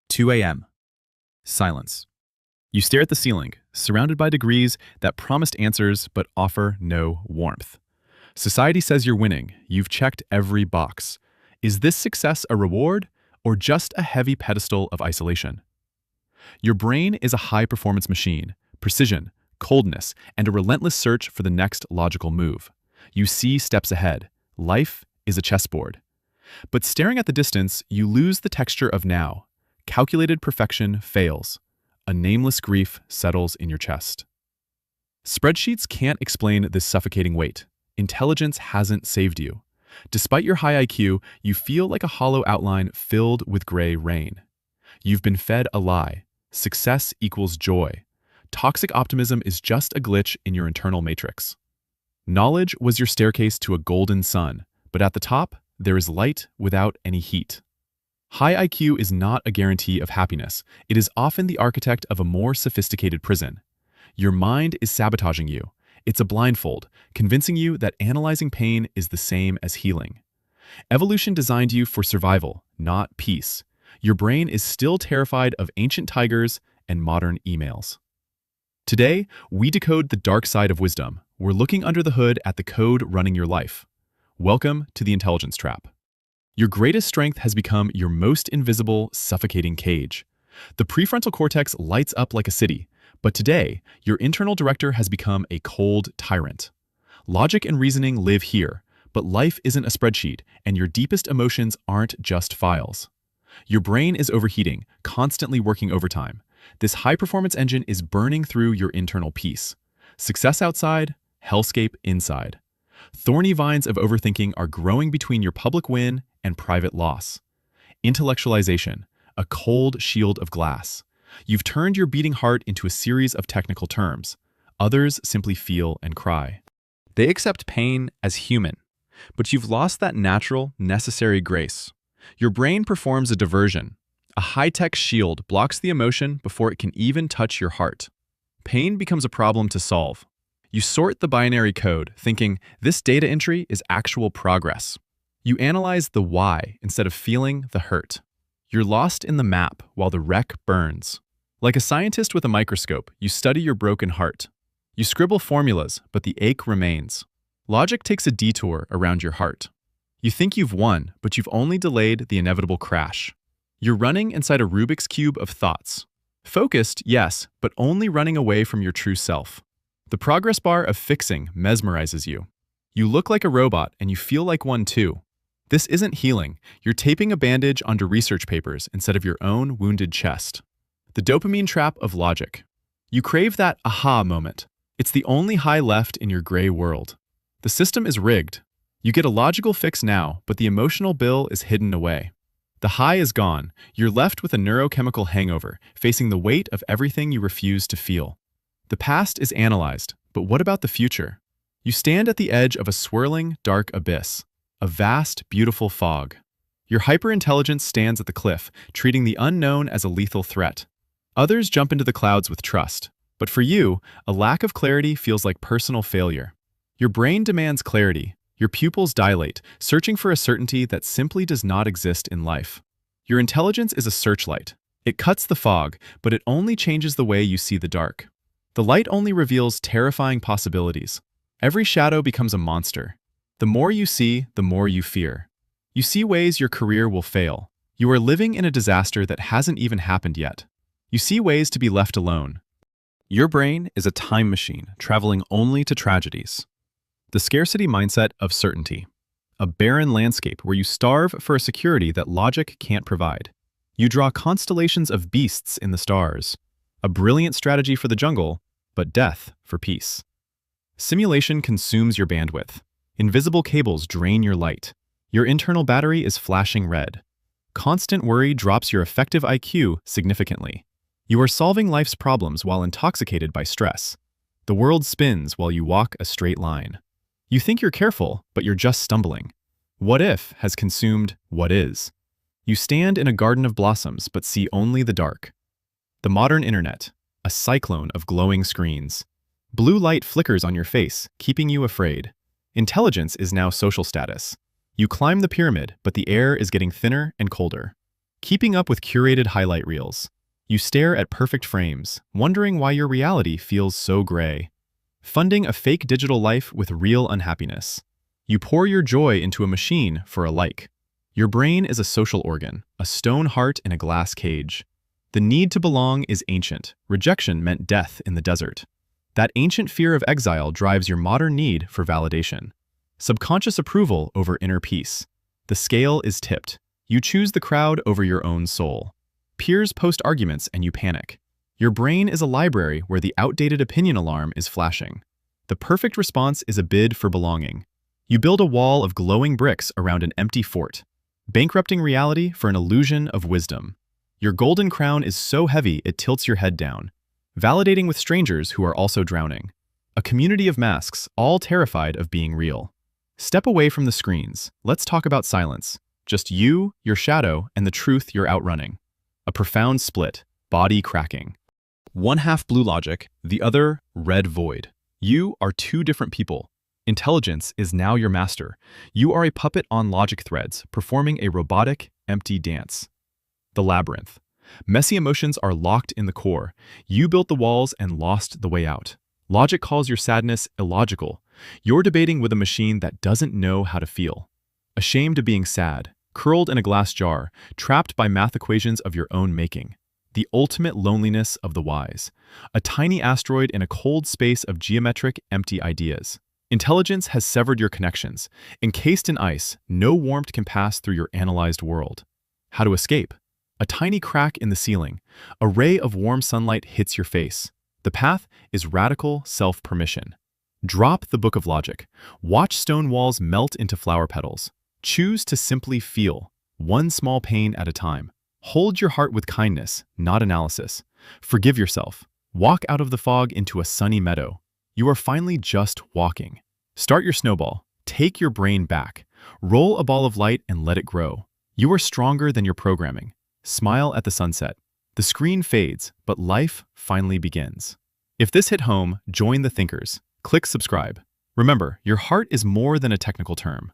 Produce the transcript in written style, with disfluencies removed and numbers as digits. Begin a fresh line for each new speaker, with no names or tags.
2 a.m. Silence. You stare at the ceiling, surrounded by degrees that promised answers but offer no warmth. Society says you're winning. You've checked every box. Is this success a reward or just a heavy pedestal of isolation? Your brain is a high-performance machine, precision, coldness, and a relentless search for the next logical move. You see steps ahead. Life is a chessboard. But staring at the distance, you lose the texture of now. Calculated perfection fails. A nameless grief settles in your chest. Spreadsheets can't explain this suffocating weight. Intelligence hasn't saved you. Despite your high IQ, you feel like a hollow outline filled with gray rain. You've been fed a lie. Success equals joy. Toxic optimism is just a glitch in your internal matrix. Knowledge was your staircase to a golden sun, but at the top, there is light without any heat. High IQ is not a guarantee of happiness. It is often the architect of a more sophisticated prison. Your mind is sabotaging you. It's a blindfold, convincing you that analyzing pain is the same as healing. Evolution designed you for survival, not peace. Your brain is still terrified of ancient tigers and modern emails. Today, we decode the dark side of wisdom. We're looking under the hood at the code running your life. Welcome to the intelligence trap. Your greatest strength has become your most invisible, suffocating cage. The prefrontal cortex lights up like a city, but today, your internal director has become a cold tyrant. Logic and reasoning live here, but life isn't a spreadsheet, and your deepest emotions aren't just files. Your brain is overheating, constantly working overtime. This high-performance engine is burning through your internal peace. Success outside, hellscape inside. Thorny vines of overthinking are growing between your public win and private loss. Intellectualization, a cold shield of glass. You've turned your beating heart into a series of technical terms. Others simply feel and cry. They accept pain as human, but you've lost that natural, necessary grace. Your brain performs a diversion. A high-tech shield blocks the emotion before it can even touch your heart. Pain becomes a problem to solve. You sort the binary code, thinking this data entry is actual progress. You analyze the why instead of feeling the hurt. You're lost in the map while the wreck burns. Like a scientist with a microscope, you study your broken heart. You scribble formulas, but the ache remains. Logic takes a detour around your heart. You think you've won, but you've only delayed the inevitable crash. You're running inside a Rubik's Cube of thoughts. Focused, yes, but only running away from your true self. The progress bar of fixing mesmerizes you. You look like a robot and you feel like one too. This isn't healing. You're taping a bandage onto research papers instead of your own wounded chest. The dopamine trap of logic. You crave that aha moment. It's the only high left in your gray world. The system is rigged. You get a logical fix now, but the emotional bill is hidden away. The high is gone. You're left with a neurochemical hangover, facing the weight of everything you refuse to feel. The past is analyzed, but what about the future? You stand at the edge of a swirling, dark abyss. A vast, beautiful fog. Your hyperintelligence stands at the cliff, treating the unknown as a lethal threat. Others jump into the clouds with trust. But for you, a lack of clarity feels like personal failure. Your brain demands clarity. Your pupils dilate, searching for a certainty that simply does not exist in life. Your intelligence is a searchlight. It cuts the fog, but it only changes the way you see the dark. The light only reveals terrifying possibilities. Every shadow becomes a monster. The more you see, the more you fear. You see ways your career will fail. You are living in a disaster that hasn't even happened yet. You see ways to be left alone. Your brain is a time machine, traveling only to tragedies. The scarcity mindset of certainty. A barren landscape where you starve for a security that logic can't provide. You draw constellations of beasts in the stars. A brilliant strategy for the jungle, but death for peace. Simulation consumes your bandwidth. Invisible cables drain your light. Your internal battery is flashing red. Constant worry drops your effective IQ significantly. You are solving life's problems while intoxicated by stress. The world spins while you walk a straight line. You think you're careful, but you're just stumbling. What if has consumed what is. You stand in a garden of blossoms but see only the dark. The modern internet, a cyclone of glowing screens. Blue light flickers on your face, keeping you afraid. Intelligence is now social status. You climb the pyramid, but the air is getting thinner and colder. Keeping up with curated highlight reels. You stare at perfect frames, wondering why your reality feels so gray. Funding a fake digital life with real unhappiness. You pour your joy into a machine for a like. Your brain is a social organ, a stone heart in a glass cage. The need to belong is ancient. Rejection meant death in the desert. That ancient fear of exile drives your modern need for validation. Subconscious approval over inner peace. The scale is tipped. You choose the crowd over your own soul. Peers post arguments and you panic. Your brain is a library where the outdated opinion alarm is flashing. The perfect response is a bid for belonging. You build a wall of glowing bricks around an empty fort, bankrupting reality for an illusion of wisdom. Your golden crown is so heavy it tilts your head down, validating with strangers who are also drowning. A community of masks, all terrified of being real. Step away from the screens. Let's talk about silence. Just you, your shadow, and the truth you're outrunning. A profound split, body cracking. One half blue logic, the other red void. You are two different people. Intelligence is now your master. You are a puppet on logic threads, performing a robotic, empty dance. The labyrinth. Messy emotions are locked in the core. You built the walls and lost the way out. Logic calls your sadness illogical. You're debating with a machine that doesn't know how to feel. Ashamed of being sad, curled in a glass jar, trapped by math equations of your own making. The ultimate loneliness of the wise. A tiny asteroid in a cold space of geometric, empty ideas. Intelligence has severed your connections. Encased in ice, no warmth can pass through your analyzed world. How to escape? A tiny crack in the ceiling. A ray of warm sunlight hits your face. The path is radical self-permission. Drop the book of logic. Watch stone walls melt into flower petals. Choose to simply feel, one small pain at a time. Hold your heart with kindness, not analysis. Forgive yourself. Walk out of the fog into a sunny meadow. You are finally just walking. Start your snowball. Take your brain back. Roll a ball of light and let it grow. You are stronger than your programming. Smile at the sunset. The screen fades, but life finally begins. If this hit home, join the thinkers. Click subscribe. Remember, your heart is more than a technical term.